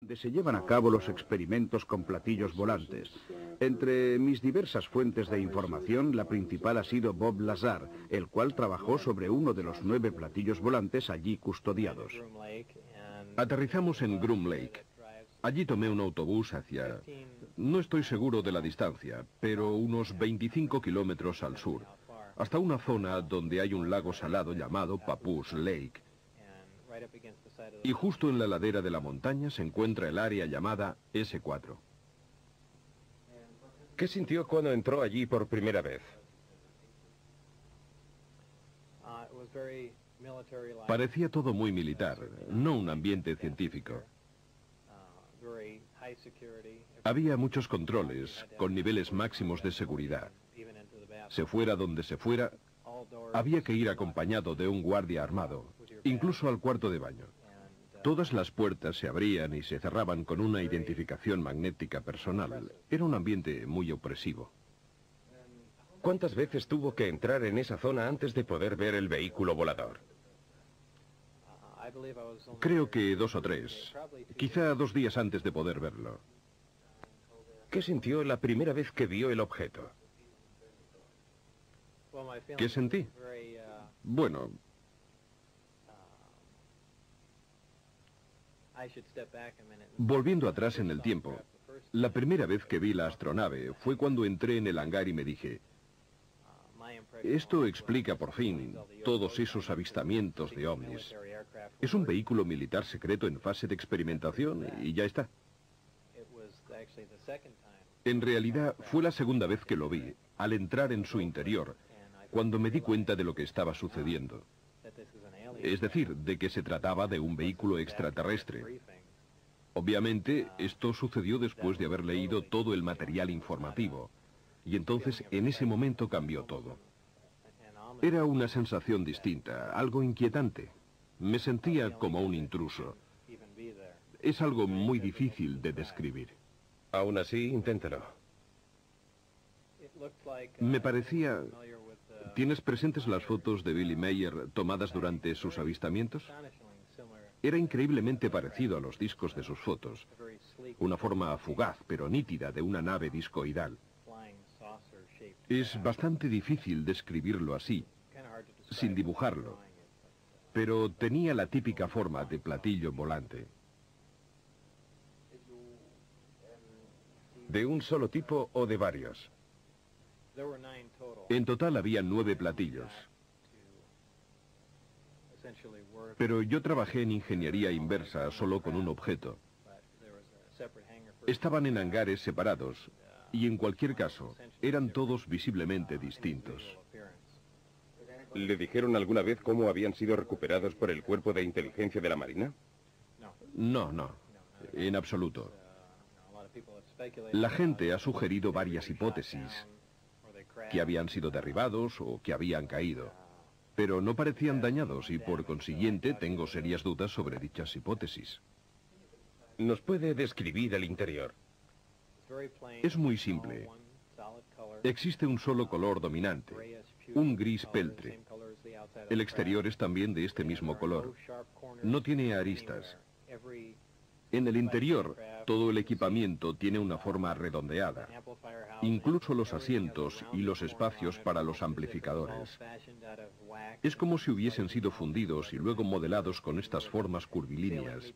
donde se llevan a cabo los experimentos con platillos volantes. Entre mis diversas fuentes de información, la principal ha sido Bob Lazar, el cual trabajó sobre uno de los 9 platillos volantes allí custodiados. Aterrizamos en Groom Lake. Allí tomé un autobús hacia... No estoy seguro de la distancia, pero unos 25 kilómetros al sur, hasta una zona donde hay un lago salado llamado Papoose Lake. Y justo en la ladera de la montaña se encuentra el área llamada S4. ¿Qué sintió cuando entró allí por primera vez? Parecía todo muy militar, no un ambiente científico. Había muchos controles, con niveles máximos de seguridad. Se fuera donde se fuera, había que ir acompañado de un guardia armado, incluso al cuarto de baño. Todas las puertas se abrían y se cerraban con una identificación magnética personal. Era un ambiente muy opresivo. ¿Cuántas veces tuvo que entrar en esa zona antes de poder ver el vehículo volador? Creo que 2 o 3, quizá 2 días antes de poder verlo. ¿Qué sintió la primera vez que vio el objeto? ¿Qué sentí? Bueno, volviendo atrás en el tiempo, la primera vez que vi la astronave fue cuando entré en el hangar y me dije, esto explica por fin todos esos avistamientos de ovnis. Es un vehículo militar secreto en fase de experimentación y ya está. En realidad fue la segunda vez que lo vi, al entrar en su interior, cuando me di cuenta de lo que estaba sucediendo. Es decir, de que se trataba de un vehículo extraterrestre. Obviamente, esto sucedió después de haber leído todo el material informativo. Y entonces, en ese momento cambió todo. Era una sensación distinta, algo inquietante. Me sentía como un intruso. Es algo muy difícil de describir. Aún así, inténtelo. Me parecía... ¿Tienes presentes las fotos de Billy Mayer tomadas durante sus avistamientos? Era increíblemente parecido a los discos de sus fotos. Una forma fugaz, pero nítida, de una nave discoidal. Es bastante difícil describirlo así, sin dibujarlo. Pero tenía la típica forma de platillo volante. ¿De un solo tipo o de varios? En total había 9 platillos. Pero yo trabajé en ingeniería inversa solo con un objeto. Estaban en hangares separados y en cualquier caso eran todos visiblemente distintos. ¿Le dijeron alguna vez cómo habían sido recuperados por el Cuerpo de Inteligencia de la Marina? No, en absoluto. La gente ha sugerido varias hipótesis, que habían sido derribados o que habían caído, pero no parecían dañados y por consiguiente tengo serias dudas sobre dichas hipótesis. ¿Nos puede describir el interior? Es muy simple. Existe un solo color dominante, un gris peltre. El exterior es también de este mismo color. No tiene aristas. En el interior, todo el equipamiento tiene una forma redondeada, incluso los asientos y los espacios para los amplificadores. Es como si hubiesen sido fundidos y luego modelados con estas formas curvilíneas,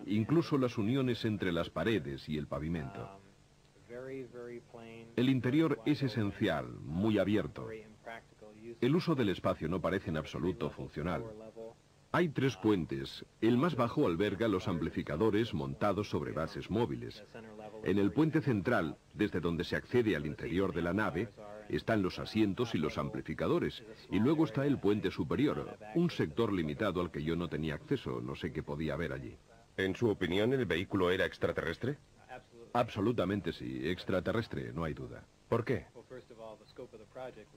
incluso las uniones entre las paredes y el pavimento. El interior es esencial, muy abierto. El uso del espacio no parece en absoluto funcional. Hay 3 puentes. El más bajo alberga los amplificadores montados sobre bases móviles. En el puente central, desde donde se accede al interior de la nave, están los asientos y los amplificadores. Y luego está el puente superior, un sector limitado al que yo no tenía acceso, no sé qué podía haber allí. ¿En su opinión, el vehículo era extraterrestre? Absolutamente sí, extraterrestre, no hay duda. ¿Por qué?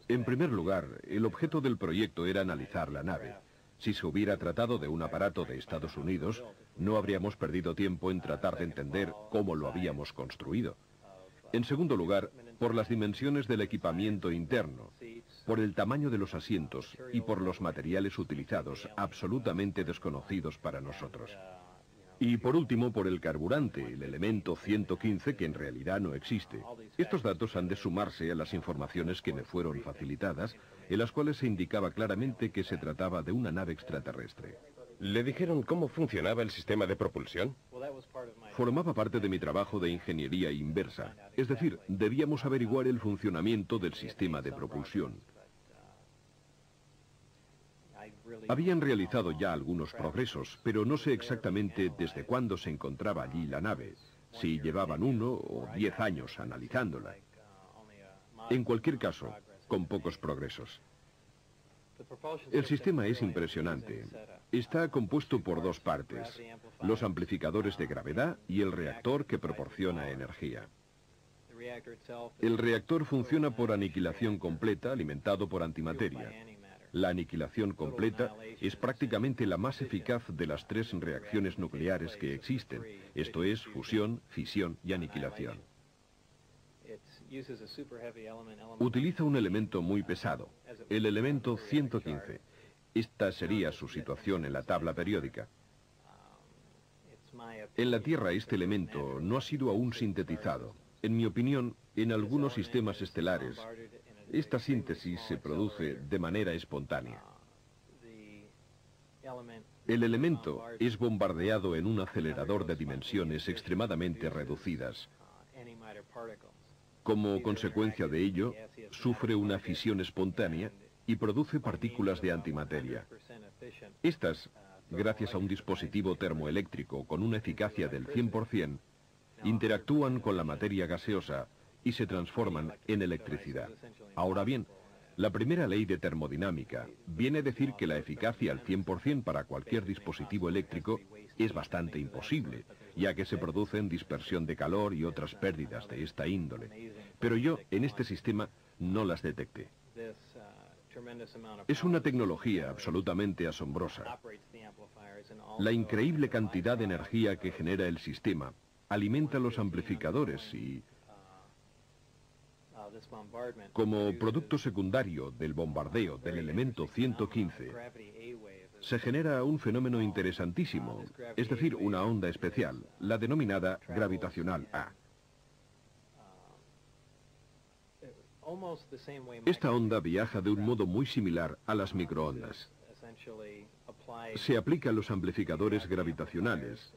En primer lugar, el objeto del proyecto era analizar la nave. Si se hubiera tratado de un aparato de Estados Unidos, no habríamos perdido tiempo en tratar de entender cómo lo habíamos construido. En segundo lugar, por las dimensiones del equipamiento interno, por el tamaño de los asientos y por los materiales utilizados, absolutamente desconocidos para nosotros. Y por último, por el carburante, el elemento 115, que en realidad no existe. Estos datos han de sumarse a las informaciones que me fueron facilitadas, en las cuales se indicaba claramente que se trataba de una nave extraterrestre. ¿Le dijeron cómo funcionaba el sistema de propulsión? Formaba parte de mi trabajo de ingeniería inversa, es decir, debíamos averiguar el funcionamiento del sistema de propulsión. Habían realizado ya algunos progresos, pero no sé exactamente desde cuándo se encontraba allí la nave, si llevaban 1 o 10 años analizándola. En cualquier caso, con pocos progresos. El sistema es impresionante. Está compuesto por 2 partes, los amplificadores de gravedad y el reactor que proporciona energía. El reactor funciona por aniquilación completa, alimentado por antimateria. La aniquilación completa es prácticamente la más eficaz de las 3 reacciones nucleares que existen, esto es, fusión, fisión y aniquilación. Utiliza un elemento muy pesado, el elemento 115. Esta sería su situación en la tabla periódica. En la Tierra este elemento no ha sido aún sintetizado. En mi opinión, en algunos sistemas estelares, esta síntesis se produce de manera espontánea. El elemento es bombardeado en un acelerador de dimensiones extremadamente reducidas. Como consecuencia de ello, sufre una fisión espontánea y produce partículas de antimateria. Estas, gracias a un dispositivo termoeléctrico con una eficacia del 100%, interactúan con la materia gaseosa y se transforman en electricidad. Ahora bien, la primera ley de termodinámica viene a decir que la eficacia al 100% para cualquier dispositivo eléctrico es bastante imposible, ya que se producen dispersión de calor y otras pérdidas de esta índole. Pero yo, en este sistema, no las detecté. Es una tecnología absolutamente asombrosa. La increíble cantidad de energía que genera el sistema alimenta los amplificadores y, como producto secundario del bombardeo del elemento 115, se genera un fenómeno interesantísimo, es decir, una onda especial, la denominada gravitacional A. Esta onda viaja de un modo muy similar a las microondas. Se aplica a los amplificadores gravitacionales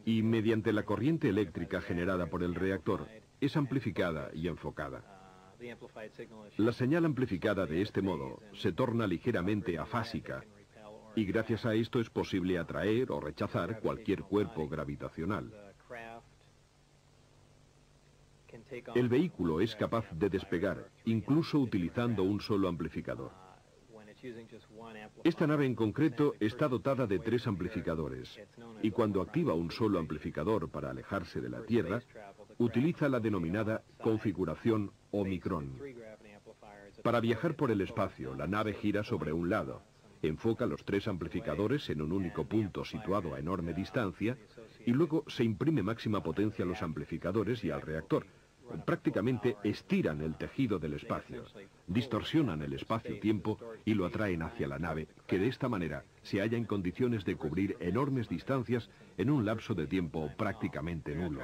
y mediante la corriente eléctrica generada por el reactor es amplificada y enfocada. La señal amplificada de este modo se torna ligeramente afásica y gracias a esto es posible atraer o rechazar cualquier cuerpo gravitacional. El vehículo es capaz de despegar, incluso utilizando un solo amplificador. Esta nave en concreto está dotada de 3 amplificadores, y cuando activa un solo amplificador para alejarse de la Tierra, utiliza la denominada configuración Omicron. Para viajar por el espacio, la nave gira sobre un lado, enfoca los 3 amplificadores en un único punto situado a enorme distancia, y luego se imprime máxima potencia a los amplificadores y al reactor. Prácticamente estiran el tejido del espacio, distorsionan el espacio-tiempo y lo atraen hacia la nave, que de esta manera se halla en condiciones de cubrir enormes distancias en un lapso de tiempo prácticamente nulo.